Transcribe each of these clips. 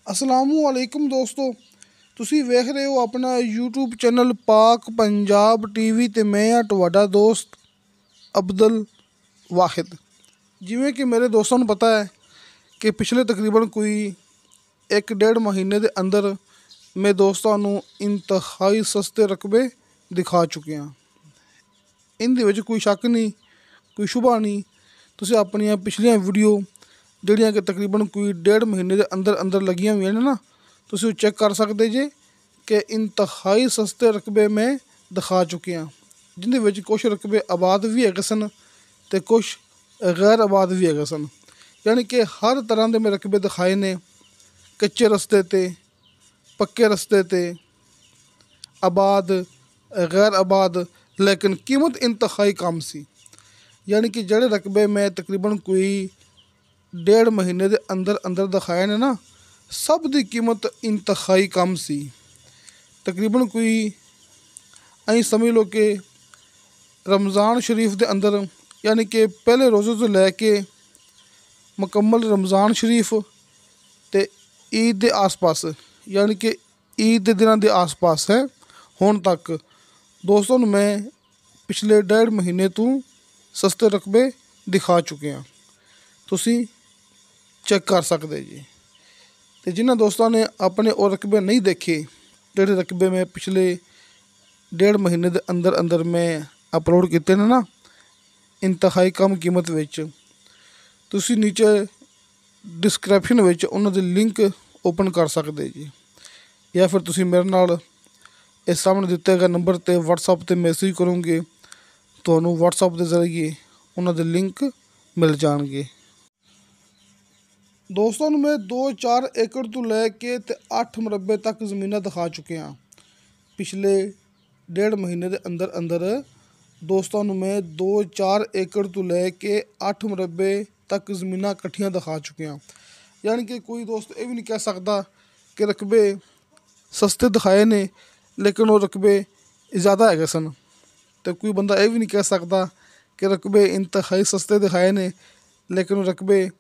अस्सलामुअलैकुम दोस्तों, ਤੁਸੀਂ ਵੇਖ ਰਹੇ ਹੋ ਆਪਣਾ YouTube ਚੈਨਲ ਪਾਕ ਪੰਜਾਬ TV ਤੇ ਮੈਂ ਆ ਤੁਹਾਡਾ ਦੋਸਤ ਅਬਦੁਲ ਵਾਹਿਦ। ਜਿਵੇਂ ਕਿ ਮੇਰੇ ਦੋਸਤਾਂ ਨੂੰ ਪਤਾ ਹੈ ਕਿ ਪਿਛਲੇ ਤਕਰੀਬਨ ਕੋਈ 1-1.5 ਮਹੀਨੇ ਦੇ ਅੰਦਰ ਮੈਂ ਦੋਸਤਾਂ ਨੂੰ ਇੰਤਹਾਈ ਸਸਤੇ ਰਕਬੇ ਦਿਖਾ ਚੁੱਕਿਆ। ਇਹਦੇ ਵਿੱਚ ਕੋਈ ਸ਼ੱਕ ਨਹੀਂ, ਕੋਈ ਸ਼ੁਬਾ ਨਹੀਂ। ਤੁਸੀਂ ਆਪਣੀਆਂ ਪਿਛਲੀਆਂ ਵੀਡੀਓ ਜਿਹੜੀਆਂ ਕਿ ਤਕਰੀਬਨ ਕੋਈ 1.5 ਮਹੀਨੇ ਦੇ ਅੰਦਰ ਅੰਦਰ ਲੱਗੀਆਂ ਹੋਈਆਂ ਨੇ ਨਾ, ਤੁਸੀਂ ਉਹ ਚੈੱਕ ਕਰ ਸਕਦੇ ਜੇ ਕਿ ਇੰਤਹਾਈ ਸਸਤੇ ਰਕਬੇ ਮੈਂ ਦਿਖਾ ਚੁੱਕਿਆ, ਜਿਹਦੇ ਵਿੱਚ ਕੁਛ ਰਕਬੇ ਆਬਾਦ ਵੀ ਹੈਗੇ ਸਨ ਅਤੇ ਕੁਛ ਗੈਰ ਆਬਾਦ ਵੀ ਹੈਗੇ ਸਨ। ਯਾਨੀ ਕਿ ਹਰ ਤਰ੍ਹਾਂ ਦੇ ਮੈਂ ਰਕਬੇ ਦਿਖਾਏ ਨੇ, ਕੱਚੇ ਰਸਤੇ 'ਤੇ, ਪੱਕੇ ਰਸਤੇ 'ਤੇ, ਆਬਾਦ, ਗੈਰ ਆਬਾਦ, ਲੇਕਿਨ ਕੀਮਤ ਇੰਤਹਾਈ ਕਮ ਸੀ। ਯਾਨੀ ਕਿ ਜਿਹੜੇ ਰਕਬੇ ਮੈਂ ਤਕਰੀਬਨ ਕੋਈ 1.5 ਮਹੀਨੇ ਦੇ ਅੰਦਰ ਅੰਦਰ ਦਿਖਾਏ ਨੇ ਨਾ, ਸਭ ਦੀ ਕੀਮਤ ਇੰਤਹਾਈ ਕਮ ਸੀ। ਤਕਰੀਬਨ ਕੋਈ ਅਸੀਂ ਸਮਝ ਲਓ ਕਿ ਰਮਜ਼ਾਨ ਸ਼ਰੀਫ ਦੇ ਅੰਦਰ, ਯਾਨੀ ਕਿ ਪਹਿਲੇ ਰੋਜ਼ੇ ਤੋਂ ਲੈ ਕੇ ਮੁਕੰਮਲ ਰਮਜ਼ਾਨ ਸ਼ਰੀਫ ਅਤੇ ਈਦ ਦੇ ਆਸ-ਪਾਸ, ਯਾਨੀ ਕਿ ਈਦ ਦੇ ਦਿਨਾਂ ਦੇ ਆਸ-ਪਾਸ ਹੈ ਹੁਣ ਤੱਕ ਦੋਸਤਾਂ ਨੂੰ ਮੈਂ ਪਿਛਲੇ 1.5 ਮਹੀਨੇ ਤੋਂ ਸਸਤੇ ਰਕਬੇ ਦਿਖਾ ਚੁੱਕਿਆ। ਤੁਸੀਂ ਚੈੱਕ ਕਰ ਸਕਦੇ ਜੀ। ਅਤੇ ਜਿਨ੍ਹਾਂ ਦੋਸਤਾਂ ਨੇ ਆਪਣੇ ਉਹ ਰਕਬੇ ਨਹੀਂ ਦੇਖੇ, ਜਿਹੜੇ ਰਕਬੇ ਮੈਂ ਪਿਛਲੇ 1.5 ਮਹੀਨੇ ਦੇ ਅੰਦਰ ਅੰਦਰ ਮੈਂ ਅਪਲੋਡ ਕੀਤੇ ਨੇ ਨਾ ਇੰਤਹਾਈ ਕਮ ਕੀਮਤ ਵਿੱਚ, ਤੁਸੀਂ ਨੀਚੇ ਡਿਸਕ੍ਰਿਪਸ਼ਨ ਵਿੱਚ ਉਹਨਾਂ ਦੇ ਲਿੰਕ ਓਪਨ ਕਰ ਸਕਦੇ ਜੀ, ਜਾਂ ਫਿਰ ਤੁਸੀਂ ਮੇਰੇ ਨਾਲ ਇਸ ਸਾਹਮਣੇ ਦਿੱਤੇ ਗਏ ਨੰਬਰ 'ਤੇ WhatsApp 'ਤੇ ਮੈਸੇਜ ਕਰੋਗੇ, ਤੁਹਾਨੂੰ WhatsApp ਦੇ ਜ਼ਰੀਏ ਉਹਨਾਂ ਦੇ ਲਿੰਕ ਮਿਲ ਜਾਣਗੇ। ਦੋਸਤਾਂ ਨੂੰ ਮੈਂ 2-4 ਏਕੜ ਤੋਂ ਲੈ ਕੇ ਅਤੇ 8 ਮਰਬੇ ਤੱਕ ਜ਼ਮੀਨਾਂ ਦਿਖਾ ਚੁੱਕਿਆ। ਪਿਛਲੇ 1.5 ਮਹੀਨੇ ਦੇ ਅੰਦਰ ਅੰਦਰ ਦੋਸਤਾਂ ਨੂੰ ਮੈਂ 2-4 ਏਕੜ ਤੋਂ ਲੈ ਕੇ 8 ਮਰਬੇ ਤੱਕ ਜ਼ਮੀਨਾਂ ਇਕੱਠੀਆਂ ਦਿਖਾ ਚੁੱਕਿਆ। ਯਾਨੀ ਕਿ ਕੋਈ ਦੋਸਤ ਇਹ ਵੀ ਨਹੀਂ ਕਹਿ ਸਕਦਾ ਕਿ ਰਕਬੇ ਸਸਤੇ ਦਿਖਾਏ ਨੇ ਲੇਕਿਨ ਉਹ ਰਕਬੇ ਜ਼ਿਆਦਾ ਹੈਗੇ ਸਨ, ਅਤੇ ਕੋਈ ਬੰਦਾ ਇਹ ਵੀ ਨਹੀਂ ਕਹਿ ਸਕਦਾ ਕਿ ਰਕਬੇ ਇੰਤਹਾਈ ਸਸਤੇ ਦਿਖਾਏ ਨੇ ਲੇਕਿਨ ਉਹ ਰਕਬੇ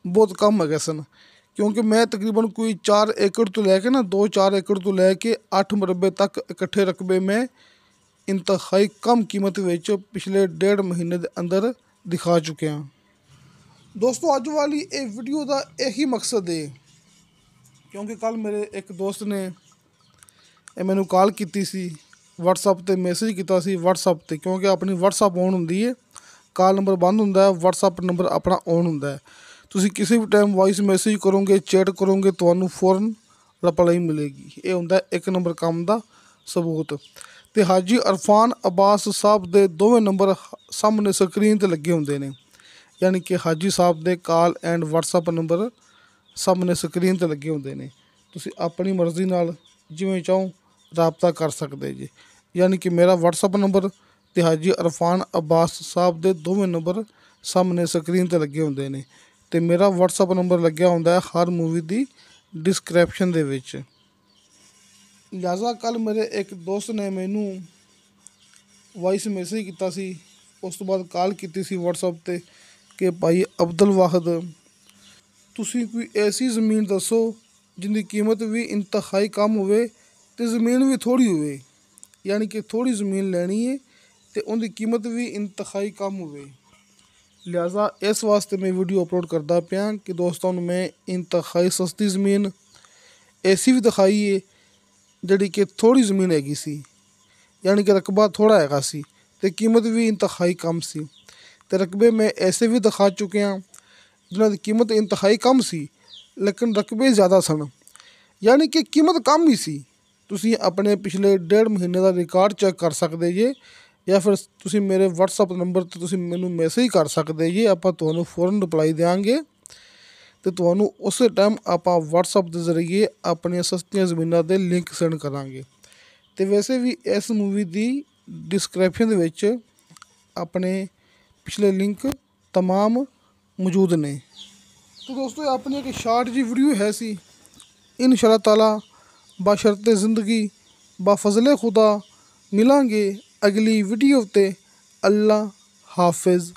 ਬਹੁਤ ਕਮ ਹੈਗੇ ਸਨ। ਕਿਉਂਕਿ ਮੈਂ ਤਕਰੀਬਨ ਕੋਈ 4 ਏਕੜ ਤੋਂ ਲੈ ਕੇ ਨਾ 2-4 ਏਕੜ ਤੋਂ ਲੈ ਕੇ 8 ਮਰਬੇ ਤੱਕ ਇਕੱਠੇ ਰਕਬੇ ਮੈਂ ਇੰਤਹਾਈ ਕਮ ਕੀਮਤ ਵਿੱਚ ਪਿਛਲੇ 1.5 ਮਹੀਨੇ ਦੇ ਅੰਦਰ ਦਿਖਾ ਚੁੱਕਿਆ। ਦੋਸਤੋ, ਅੱਜ ਵਾਲੀ ਇਹ ਵੀਡੀਓ ਦਾ ਇਹੀ ਮਕਸਦ ਹੈ, ਕਿਉਂਕਿ ਕੱਲ੍ਹ ਮੇਰੇ ਇੱਕ ਦੋਸਤ ਨੇ ਮੈਨੂੰ ਕਾਲ ਕੀਤੀ ਸੀ, WhatsApp 'ਤੇ ਮੈਸੇਜ ਕੀਤਾ ਸੀ WhatsApp 'ਤੇ, ਕਿਉਂਕਿ ਆਪਣੀ WhatsApp ਔਨ ਹੁੰਦੀ ਹੈ, ਕਾਲ ਨੰਬਰ ਬੰਦ ਹੁੰਦਾ ਹੈ, WhatsApp ਨੰਬਰ ਆਪਣਾ ਔਨ ਹੁੰਦਾ ਹੈ। ਤੁਸੀਂ ਕਿਸੇ ਵੀ ਟਾਈਮ ਵੌਇਸ ਮੈਸੇਜ ਕਰੋਗੇ, ਚੈਟ ਕਰੋਗੇ, ਤੁਹਾਨੂੰ ਫੌਰਨ ਰਿਪਲਾਈ ਮਿਲੇਗੀ। ਇਹ ਹੁੰਦਾ ਇੱਕ ਨੰਬਰ ਕੰਮ ਦਾ ਸਬੂਤ। ਅਤੇ ਹਾਜੀ ਅਰਫਾਨ ਅਬਾਸ ਸਾਹਿਬ ਦੇ ਦੋਵੇਂ ਨੰਬਰ ਸਾਹਮਣੇ ਸਕਰੀਨ 'ਤੇ ਲੱਗੇ ਹੁੰਦੇ ਨੇ, ਯਾਨੀ ਕਿ ਹਾਜੀ ਸਾਹਿਬ ਦੇ ਕਾਲ ਐਂਡ WhatsApp ਨੰਬਰ ਸਾਹਮਣੇ ਸਕਰੀਨ 'ਤੇ ਲੱਗੇ ਹੁੰਦੇ ਨੇ। ਤੁਸੀਂ ਆਪਣੀ ਮਰਜ਼ੀ ਨਾਲ ਜਿਵੇਂ ਚਾਹੋ ਰਾਬਤਾ ਕਰ ਸਕਦੇ ਜੀ। ਯਾਨੀ ਕਿ ਮੇਰਾ WhatsApp ਨੰਬਰ ਅਤੇ ਹਾਜੀ ਅਰਫਾਨ ਅਬਾਸ ਸਾਹਿਬ ਦੇ ਦੋਵੇਂ ਨੰਬਰ ਸਾਹਮਣੇ ਸਕਰੀਨ 'ਤੇ ਲੱਗੇ ਹੁੰਦੇ ਨੇ, ਅਤੇ ਮੇਰਾ WhatsApp ਨੰਬਰ ਲੱਗਿਆ ਹੁੰਦਾ ਹੈ ਹਰ ਮੂਵੀ ਦੀ ਡਿਸਕ੍ਰਿਪਸ਼ਨ ਦੇ ਵਿੱਚ। ਲਿਹਾਜ਼ਾ ਕੱਲ੍ਹ ਮੇਰੇ ਇੱਕ ਦੋਸਤ ਨੇ ਮੈਨੂੰ ਵੌਇਸ ਮੈਸੇਜ ਕੀਤਾ ਸੀ, ਉਸ ਤੋਂ ਬਾਅਦ ਕਾਲ ਕੀਤੀ ਸੀ WhatsApp 'ਤੇ ਕਿ ਭਾਈ ਅਬਦੁਲ ਵਾਹਿਦ, ਤੁਸੀਂ ਕੋਈ ਐਸੀ ਜ਼ਮੀਨ ਦੱਸੋ ਜਿਹਦੀ ਕੀਮਤ ਵੀ ਇੰਤਹਾਈ ਕਮ ਹੋਵੇ ਅਤੇ ਜ਼ਮੀਨ ਵੀ ਥੋੜ੍ਹੀ ਹੋਵੇ। ਯਾਨੀ ਕਿ ਥੋੜ੍ਹੀ ਜ਼ਮੀਨ ਲੈਣੀ ਹੈ ਅਤੇ ਉਹਦੀ ਕੀਮਤ ਵੀ ਇੰਤਹਾਈ ਕਮ ਹੋਵੇ। ਲਿਹਾਜ਼ਾ ਇਸ ਵਾਸਤੇ ਮੈਂ ਵੀਡੀਓ ਅਪਲੋਡ ਕਰਦਾ ਪਿਆ ਕਿ ਦੋਸਤਾਂ ਨੂੰ ਮੈਂ ਇੰਤਹਾਈ ਸਸਤੀ ਜ਼ਮੀਨ ਐਸੀ ਵੀ ਦਿਖਾਈ ਹੈ ਜਿਹੜੀ ਕਿ ਥੋੜ੍ਹੀ ਜ਼ਮੀਨ ਹੈਗੀ ਸੀ, ਯਾਨੀ ਕਿ ਰਕਬਾ ਥੋੜ੍ਹਾ ਹੈਗਾ ਸੀ ਅਤੇ ਕੀਮਤ ਵੀ ਇੰਤਹਾਈ ਕਮ ਸੀ। ਅਤੇ ਰਕਬੇ ਮੈਂ ਐਸੇ ਵੀ ਦਿਖਾ ਚੁੱਕਿਆ ਜਿਨ੍ਹਾਂ ਦੀ ਕੀਮਤ ਇੰਤਹਾਈ ਕਮ ਸੀ ਲੇਕਿਨ ਰਕਬੇ ਜ਼ਿਆਦਾ ਸਨ, ਯਾਨੀ ਕਿ ਕੀਮਤ ਕਮ ਹੀ ਸੀ। ਤੁਸੀਂ ਆਪਣੇ ਪਿਛਲੇ 1.5 ਮਹੀਨੇ ਦਾ ਰਿਕਾਰਡ ਚੈੱਕ ਕਰ ਸਕਦੇ ਜੇ, ਜਾਂ ਫਿਰ ਤੁਸੀਂ ਮੇਰੇ WhatsApp ਨੰਬਰ 'ਤੇ ਤੁਸੀਂ ਮੈਨੂੰ ਮੈਸੇਜ ਕਰ ਸਕਦੇ ਜੇ, ਆਪਾਂ ਤੁਹਾਨੂੰ ਫੌਰਨ ਰਿਪਲਾਈ ਦਿਆਂਗੇ ਅਤੇ ਤੁਹਾਨੂੰ ਉਸੇ ਟਾਈਮ ਆਪਾਂ WhatsApp ਦੇ ਜ਼ਰੀਏ ਆਪਣੀਆਂ ਸਸਤੀਆਂ ਜ਼ਮੀਨਾਂ ਦੇ ਲਿੰਕ ਸੈਂਡ ਕਰਾਂਗੇ। ਅਤੇ ਵੈਸੇ ਵੀ ਇਸ ਮੂਵੀ ਦੀ ਡਿਸਕ੍ਰਿਪਸ਼ਨ ਦੇ ਵਿੱਚ ਆਪਣੇ ਪਿਛਲੇ ਲਿੰਕ ਤਮਾਮ ਮੌਜੂਦ ਨੇ। ਤਾਂ ਦੋਸਤੋ, ਆਪਣੀ ਇੱਕ ਸ਼ਾਰਟ ਜਿਹੀ ਵੀਡੀਓ ਹੈ ਸੀ। ਇਨਸ਼ਾ ਅੱਲਾਹ ਤਾਲਾ ਬਸ਼ਰਤੇ ਜ਼ਿੰਦਗੀ ਬਫਜ਼ਲੇ ਖੁਦਾ ਮਿਲਾਂਗੇ ਅਗਲੀ ਵੀਡੀਓ 'ਤੇ। ਅੱਲਾ ਹਾਫਿਜ਼।